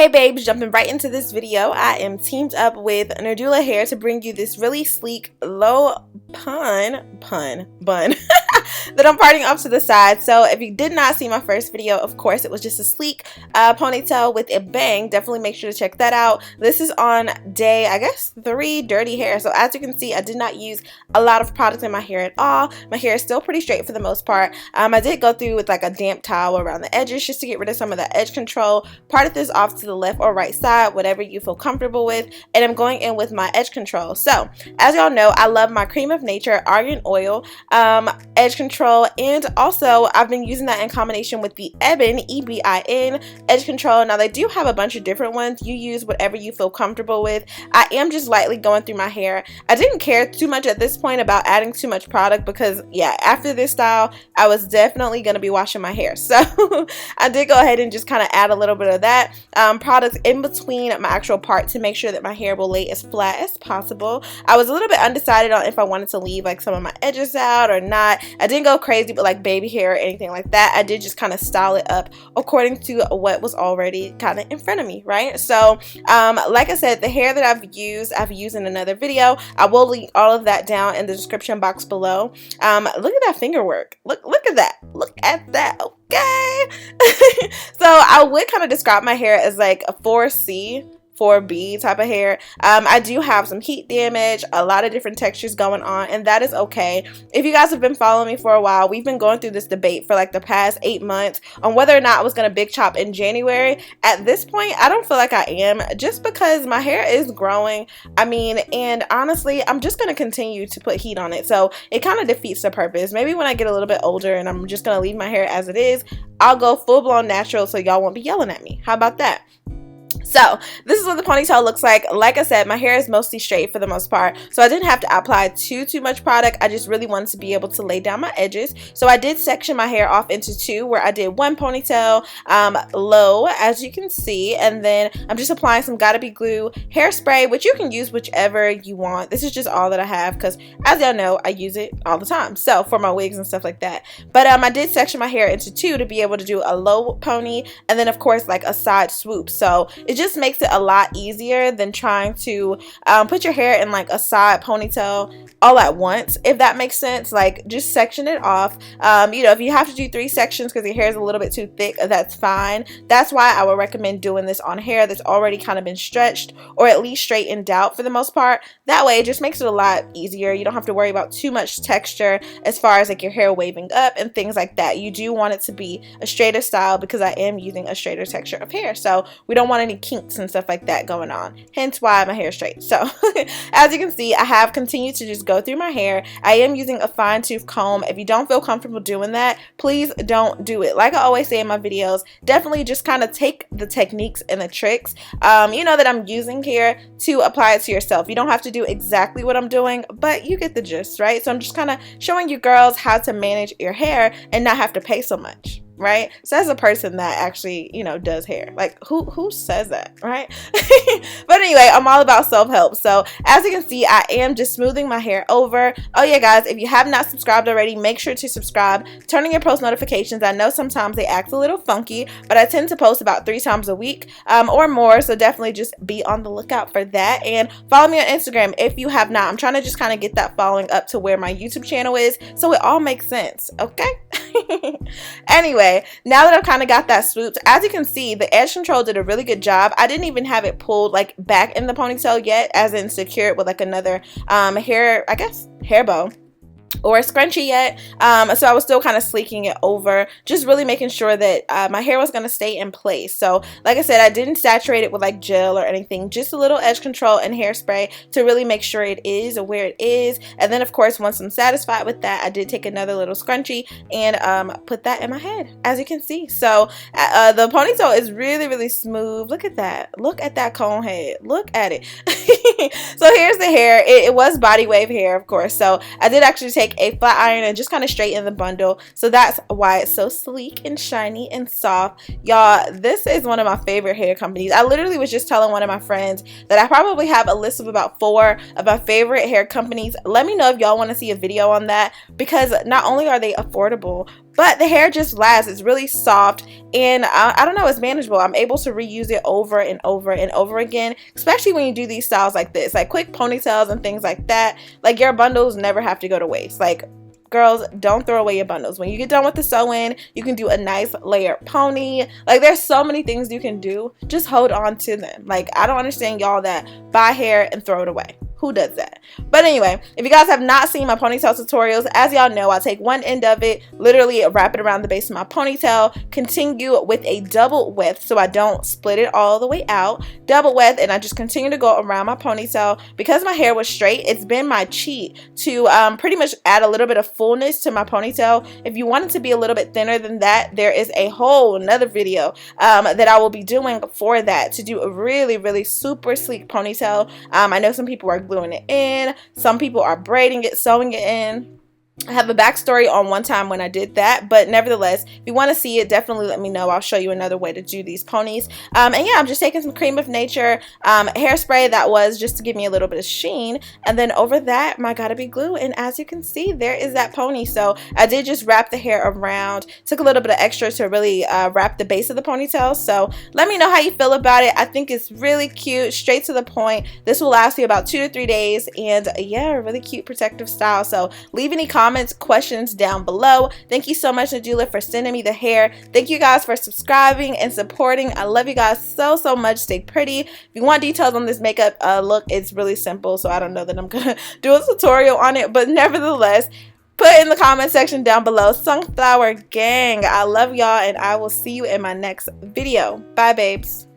Hey babes, jumping right into this video, I am teamed up with Nadula Hair to bring you this really sleek low bun that I'm parting off to the side. So if you did not see my first video, of course it was just a sleek ponytail with a bang. Definitely make sure to check that out. This is on day, I guess, 3 dirty hair. So as you can see, I did not use a lot of product in my hair at all. My hair is still pretty straight for the most part. I did go through with like a damp towel around the edges just to get rid of some of that edge control. Parted this off to the left or right side, whatever you feel comfortable with, and I'm going in with my edge control. So as y'all know, I love my Cream of Nature argan oil edge control, and also I've been using that in combination with the Ebin EBIN edge control. Now they do have a bunch of different ones. You use whatever you feel comfortable with. I am just lightly going through my hair. I didn't care too much at this point about adding too much product because yeah, after this style I was definitely going to be washing my hair, so I did go ahead and just kind of add a little bit of that product in between my actual part to make sure that my hair will lay as flat as possible. I was a little bit undecided on if I wanted to leave like some of my edges out or not. I didn't go crazy with like baby hair or anything like that. I did just kind of style it up according to what was already kind of in front of me, right? So like I said, the hair that I've used in another video. I will link all of that down in the description box below. Look at that finger work. Look at that. Look at that. Okay. So I would kind of describe my hair as like a 4C 4B type of hair. I do have some heat damage, a lot of different textures going on, and that is okay. If you guys have been following me for a while, we've been going through this debate for like the past 8 months on whether or not I was going to big chop in January. At this point, I don't feel like I am, just because my hair is growing. I mean, and honestly, I'm just going to continue to put heat on it, so it kind of defeats the purpose. Maybe when I get a little bit older and I'm just going to leave my hair as it is, I'll go full-blown natural so y'all won't be yelling at me. How about that? So this is what the ponytail looks like. Like I said, my hair is mostly straight for the most part, so I didn't have to apply too much product. I just really wanted to be able to lay down my edges. So I did section my hair off into 2, where I did one ponytail low, as you can see, and then I'm just applying some Gotta Be Glue hairspray, which you can use whichever you want. This is just all that I have because, as y'all know, I use it all the time, so for my wigs and stuff like that. But I did section my hair into 2 to be able to do a low pony and then of course like a side swoop. So it just makes it a lot easier than trying to put your hair in like a side ponytail all at once, if that makes sense. Like, just section it off. You know, if you have to do 3 sections because your hair is a little bit too thick, that's fine. That's why I would recommend doing this on hair that's already kind of been stretched or at least straightened out for the most part. That way it just makes it a lot easier. You don't have to worry about too much texture as far as like your hair waving up and things like that. You do want it to be a straighter style because I am using a straighter texture of hair, so we don't want any kinks and stuff like that going on, hence why my hair is straight. So as you can see, I have continued to just go through my hair. I am using a fine tooth comb. If you don't feel comfortable doing that, please don't do it. Like I always say in my videos, definitely just kind of take the techniques and the tricks you know that I'm using here to apply it to yourself. You don't have to do exactly what I'm doing, but you get the gist, right? So I'm just kind of showing you girls how to manage your hair and not have to pay so much, right? So as a person that actually, you know, does hair, like who says that, right? But anyway, I'm all about self-help. So as you can see, I am just smoothing my hair over. Oh yeah, guys, if you have not subscribed already, make sure to subscribe, turn on your post notifications. I know sometimes they act a little funky, but I tend to post about 3 times a week or more, so definitely just be on the lookout for that. And follow me on Instagram if you have not. I'm trying to just kind of get that following up to where my YouTube channel is, so it all makes sense, okay? Anyway, now that I've kind of got that swooped, as you can see, the edge control did a really good job. I didn't even have it pulled like back in the ponytail yet, as in secured with like another hair bow or a scrunchie yet. So I was still kind of sleeking it over, just really making sure that my hair was going to stay in place. So like I said, I didn't saturate it with like gel or anything, just a little edge control and hairspray to really make sure it is where it is. And then of course, once I'm satisfied with that, I did take another little scrunchie and put that in my head, as you can see. So the ponytail is really smooth. Look at that. Look at that cone head. Look at it. So here's the hair. It was body wave hair, of course. So I did actually take a flat iron and just kind of straighten the bundle. So that's why it's so sleek and shiny and soft. Y'all, this is one of my favorite hair companies. I literally was just telling one of my friends that I probably have a list of about 4 of my favorite hair companies. Let me know if y'all want to see a video on that, because not only are they affordable, but the hair just lasts. It's really soft, and I don't know, it's manageable. I'm able to reuse it over and over and over again, especially when you do these styles like this, like quick ponytails and things like that. Like, your bundles never have to go to waste. Like, girls, don't throw away your bundles. When you get done with the sew-in, you can do a nice layered pony. Like, there's so many things you can do. Just hold on to them. Like, I don't understand y'all that buy hair and throw it away. Who does that? But anyway, if you guys have not seen my ponytail tutorials, as y'all know, I take one end of it, literally wrap it around the base of my ponytail, continue with a double width so I don't split it all the way out, double width, and I just continue to go around my ponytail. Because my hair was straight, it's been my cheat to pretty much add a little bit of fullness to my ponytail. If you want it to be a little bit thinner than that, there is a whole another video that I will be doing for that, to do a really, really super sleek ponytail. I know some people are gluing it in, some people are braiding it, sewing it in. I have a backstory on one time when I did that, but nevertheless, if you want to see it, definitely let me know. I'll show you another way to do these ponies. And yeah, I'm just taking some Cream of Nature hairspray that was just to give me a little bit of sheen, and then over that, my gotta be glue. And as you can see, there is that pony. So I did just wrap the hair around, took a little bit of extra to really wrap the base of the ponytail. So let me know how you feel about it. I think it's really cute, straight to the point. This will last you about 2 to 3 days, and yeah, a really cute protective style. So leave any comments, questions down below. Thank you so much, Nadula, for sending me the hair. Thank you guys for subscribing and supporting. I love you guys so much. Stay pretty. If you want details on this makeup look, it's really simple, so I don't know that I'm gonna do a tutorial on it, but nevertheless, put in the comment section down below. Sunflower gang, I love y'all, and I will see you in my next video. Bye, babes.